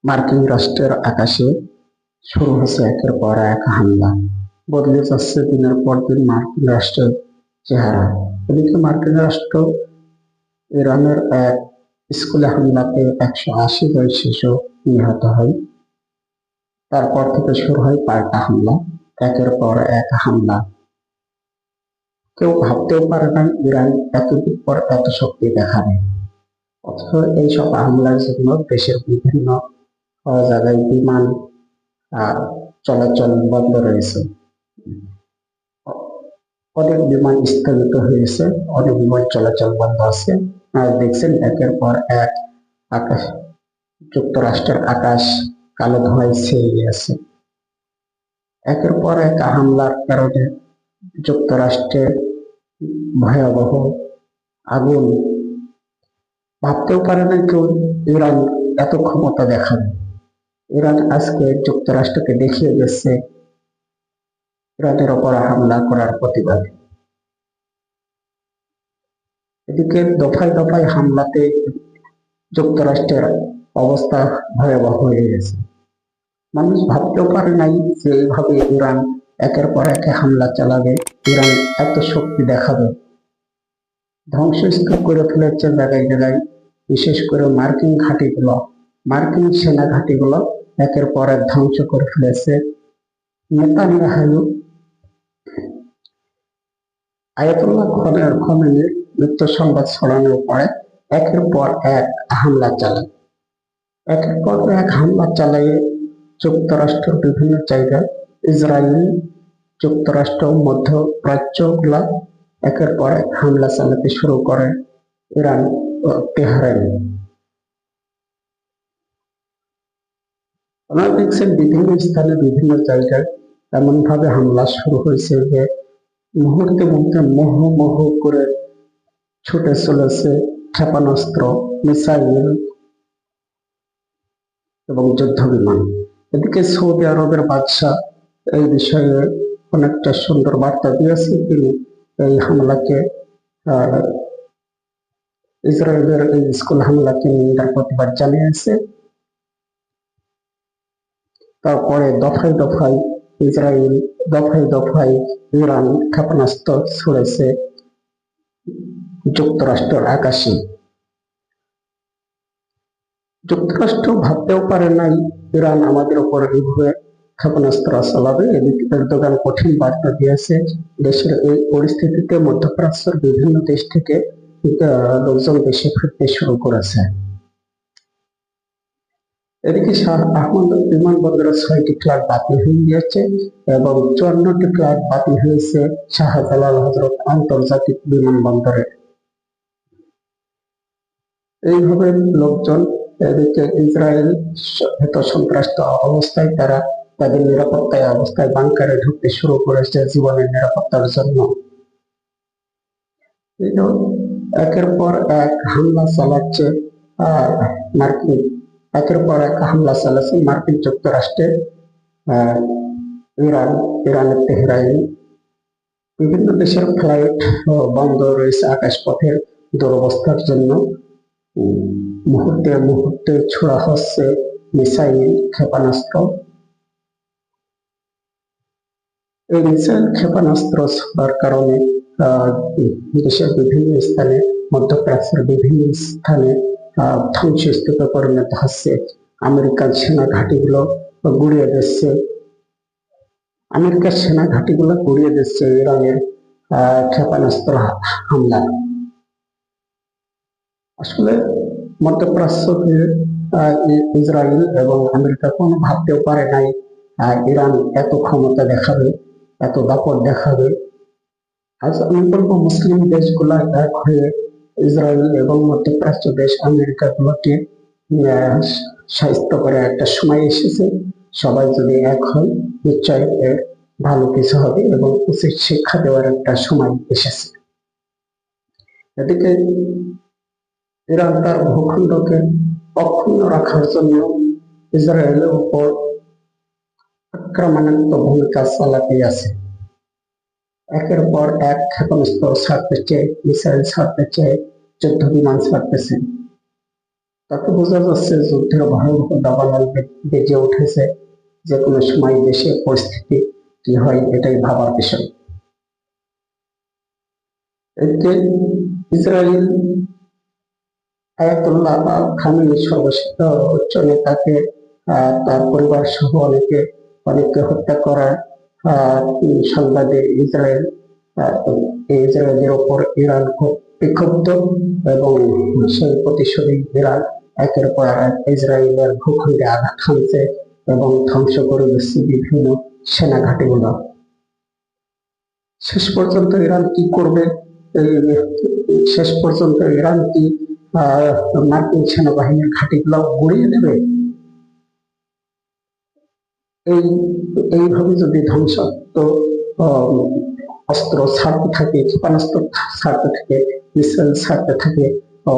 মার্কিন রাষ্ট্রের আকাশে শুরু হচ্ছে একের পর এক হামলা। বদলে যাচ্ছে দিনের পর দিন মার্কিন রাষ্ট্রের চেহারা। এদিকে মার্কিন রাষ্ট্র ইরানের এক স্কুলে হামলাতে 180 জন শিশু নিহত হয়। তারপর থেকে শুরু হয় পাল্টা হামলা, একের পর এক হামলা। কেউ ভাবতেও পারে না ইরান এতদিন পর এত শক্তি দেখাবে। অথচ এইসব হামলার জন্য দেশের বিভিন্ন জায়গায় বিমান চলাচল বন্ধ রয়েছে। অনেক বিমান স্থগিত হয়েছে, অনেক বিমান চলাচল বন্ধ আছে। আর দেখছেন একের পর এক আকাশ, যুক্তরাষ্ট্রের আকাশ কালো ধোঁয়ায় ছেয়ে গেছে। একের পর এক হামলার কারণে যুক্তরাষ্ট্রের ভয়াবহ আগুন। ভাবতেও পারে না কেউ ইরান এত ক্ষমতা দেখাবে। ইরান আজকে যুক্তরাষ্ট্রকে দেখিয়ে গেছে ইরানের ওপর হামলা করার প্রতিবাদে। এদিকে দফায় দফায় হামলাতে যুক্তরাষ্ট্রের অবস্থা ভয়াবহ হয়ে গেছে। মানুষ ভাবতেও পারে নাই যে এইভাবে ইরান একের পর এক হামলা চালাবে, ইরান এত শক্তি দেখাবে। ধ্বংসস্তূপ করে ফেলেছে জায়গায় জায়গায়, বিশেষ করে মার্কিন সেনা ঘাঁটিগুলো একের পর এক ধ্বংস করে ফেলেছে। নেতানিয়াহু আয়াতুল্লাহ খমেনির মৃত্যু সংবাদ ছড়ানোর পরে একের পর এক হামলা চালায়। একের পর এক হামলা চালিয়ে যুক্তরাষ্ট্রের বিভিন্ন জায়গায় ইসরায়েল, যুক্তরাষ্ট্র, মধ্যপ্রাচ্য গুলা একের পর এক হামলা চালাতে শুরু করে ইরান ও তেহরানে। আপনারা দেখছেন বিভিন্ন স্থানে বিভিন্ন জায়গায় এমন ভাবে হামলা শুরু হয়েছে যে মুহূর্তের মধ্যে মোহ করে ছুটে চলেছে ক্ষেপণাস্ত্র, মিসাইল এবং যুদ্ধ বিমান। এদিকে সৌদি আরবের বাদশাহ এই বিষয়ে অনেকটা সুন্দর বার্তা দিয়েছে। তিনি এই হামলাকে ইসরায়েলের এই স্কুল হামলাকে নিন্দার প্রতিবাদ জানিয়েছে। তারপরে দফায় দফায় ইসরায়েল, দফায় দফায় ইরান ক্ষেপণাস্ত্র ছুড়েছে যুক্তরাষ্ট্রের আকাশে। যুক্তরাষ্ট্র ভাবতেও পারে নাই ইরান আমাদের উপর এইভাবে ক্ষেপণাস্ত্র চালাবে। এদিকে এরদোগান কঠিন বার্তা দিয়েছে। দেশের এই পরিস্থিতিতে মধ্যপ্রাচ্যের বিভিন্ন দেশ থেকে লোকজন দেশে ফিরতে শুরু করেছে। এদিকে শাহ আহমদ বিমানবন্দরে 6টি ফ্লাইট বাতিল হয়ে গিয়েছে এবং 54টি ফ্লাইট বাতিল হয়েছে শাহজালাল হজরত আন্তর্জাতিক বিমানবন্দরে। এইভাবে লোকজন, এদিকে ইসরায়েল এত সন্ত্রাস্ত অবস্থায় তারা তাদের নিরাপত্তায় অবস্থায় বাংকারে ঢুকতে শুরু করেছে জীবনের নিরাপত্তার জন্য। একের পর এক হামলা চালাচ্ছে মার্কিন, একের পর এক হামলা চালাচ্ছে মার্কিন যুক্তরাষ্ট্রে, ইরানের তেহরান। বিভিন্ন দেশের ফ্লাইট বন্ধ রয়েছে আকাশপথের দুরবস্থার জন্য। মুহূর্তে মুহূর্তে ছোড়া হচ্ছে মিসাইল, ক্ষেপণাস্ত্র। এই মিসাইল ক্ষেপণাস্ত্র ছোড়ার কারণে দেশের বিভিন্ন স্থানে, মধ্যপ্রাচ্যের বিভিন্ন স্থানে ধ্বংসস্তূপে পরিণত হচ্ছে। আমেরিকার সেনা ঘাঁটিগুলো গুড়িয়ে দিচ্ছে, ইরানের ক্ষেপণাস্ত্র হামলা। আসলে মধ্যপ্রাচ্যকে ইসরায়েল এবং আমেরিকা কোনো ভাবতেও পারে নাই ইরান এত ক্ষমতা দেখাবে, এত দাপট দেখাবে। আজ আমি বলবো মুসলিম দেশগুলা এক হয়ে ইসরায়েল এবং মধ্যপ্রাচ্য দেশ আমেরিকা গুলোকে সাহিত্য করে একটা সময় এসেছে। সবাই যদি এক হয় নিশ্চয় ভালো কিছু হবে এবং উচিত শিক্ষা দেওয়ার একটা সময় এসেছে। এদিকে ইরান তার ভূখণ্ডকে অক্ষুণ্ণ রাখার জন্য ইসরায়েলের উপর আক্রমণাত্মক ভূমিকা চালাতে আছে। একের পর এক ক্ষেপণাস্ত্র ছাড়তেছে, মিসাইল ছাড়তেছে, যুদ্ধ বিমান ছাড়তেছে। তাতে বোঝা যাচ্ছে যুদ্ধের ভয়াবহ দাবানল বেজে উঠেছে। যে কোনো সময় দেশের পরিস্থিতি কি হয় এটাই ভাবার বিষয়। এতে ইসরায়েল আয়াতুল্লাহ খামেনি সর্বোচ্চ নেতাকে তার পরিবার সহ অনেককে হত্যা করার সংবাদে ইসরায়েলের ওপর ইরান খুব বিক্ষুব্ধ এবং সেই প্রতিশোধে ইরান একের পর এক ইসরায়েলের ভূখণ্ডে আঘাত হানছে এবং ধ্বংস করে দিচ্ছে বিভিন্ন সেনা ঘাঁটিগুলো। শেষ পর্যন্ত ইরান কি করবে? শেষ পর্যন্ত ইরান কি মার্কিন সেনাবাহিনীর ঘাঁটিগুলো গুড়িয়ে দেবে? এইভাবে যদি ধ্বংসাত্মক অস্ত্র ছাড়তে থাকে, ক্ষেপণাস্ত্র ছাড়তে থাকে, মিসাইল ছাড়তে থাকে, তো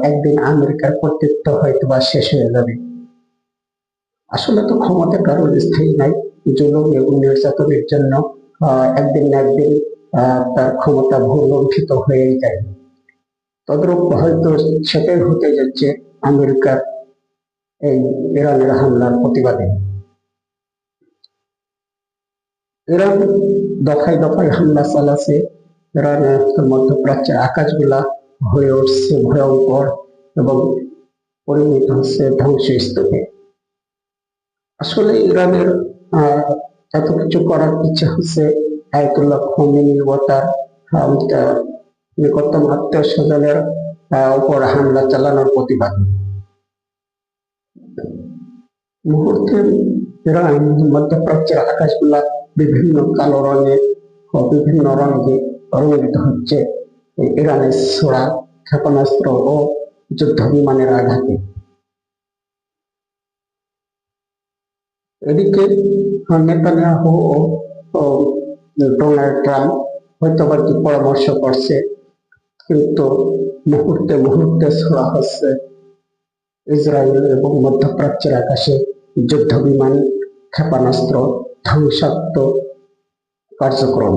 একদিন আমেরিকার কর্তৃত্ব হয়তো বা শেষ হয়ে যাবে। আসলে তো ক্ষমতা কারোর স্থায়ী নাই, জুলুম এবং নির্যাতনের জন্য একদিন না একদিন তার ক্ষমতা ভূলুণ্ঠিত হয়েই যায়। তদ্রূপ হয়তো সেটাই হতে যাচ্ছে আমেরিকার এই ইরানের হামলার প্রতিবাদে। ইরান দফায় দফায় হামলা চালাচ্ছে। ইরানের মধ্যপ্রাচ্যের আকাশগুলা হয়ে উঠছে ভয়ঙ্কর এবং পরিণত হচ্ছে ধ্বংসস্তূপে। আসলে ইরানের এত কিছু করার ইচ্ছা হচ্ছে আয়াতুল্লাহ খোমেনির ও তার নিকটতম আত্মীয় স্বজনের উপর হামলা চালানোর প্রতিবাদে। মুহূর্তে ইরান মধ্যপ্রাচ্যের আকাশগুলা বিভিন্ন কালো রঙে ও বিভিন্ন রঙে রঙিত হচ্ছে ইরানের ছোড়া ক্ষেপণাস্ত্র ও যুদ্ধ বিমানের আঘাতে। এদিকে নেতানিয়াহু ও ডোনাল্ড ট্রাম্প হয়তো বা কি পরামর্শ করছে, কিন্তু মুহূর্তে মুহূর্তে ছোড়া হচ্ছে ইসরায়েল এবং মধ্যপ্রাচ্যের আকাশে যুদ্ধ বিমান, ক্ষেপণাস্ত্র, ধ্বংসাত্মক কার্যক্রম।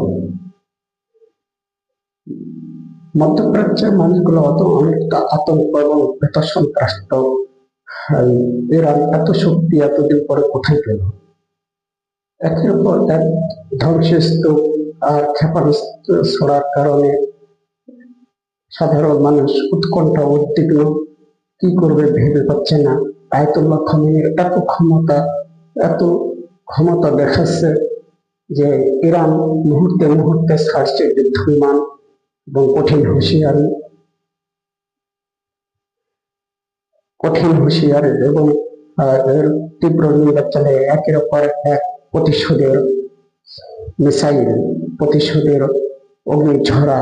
মধ্যপ্রাচ্যের মানুষগুলো অনেকটা আতঙ্ক এবং ভীত সন্ত্রস্ত। ইরান এত শক্তি এতদিন পরে কোথায় পেল? একের পর এক ধ্বংসস্তূপ আর ক্ষেপণাস্ত্র ছোড়ার কারণে সাধারণ মানুষ উৎকণ্ঠা উদ্বিগ্ন, কি করবে ভেবে পাচ্ছে না। আয়াতুল্লাহ খামেনির এত ক্ষমতা দেখাচ্ছে যে ইরান মুহূর্তে মুহূর্তে ছাড়ছে যুদ্ধ বিমান এবং কঠিন হুঁশিয়ারি এবং এর তীব্র নির্বাচনে একের পর এক প্রতিশোধের মিসাইল, প্রতিশোধের অগ্নিঝরা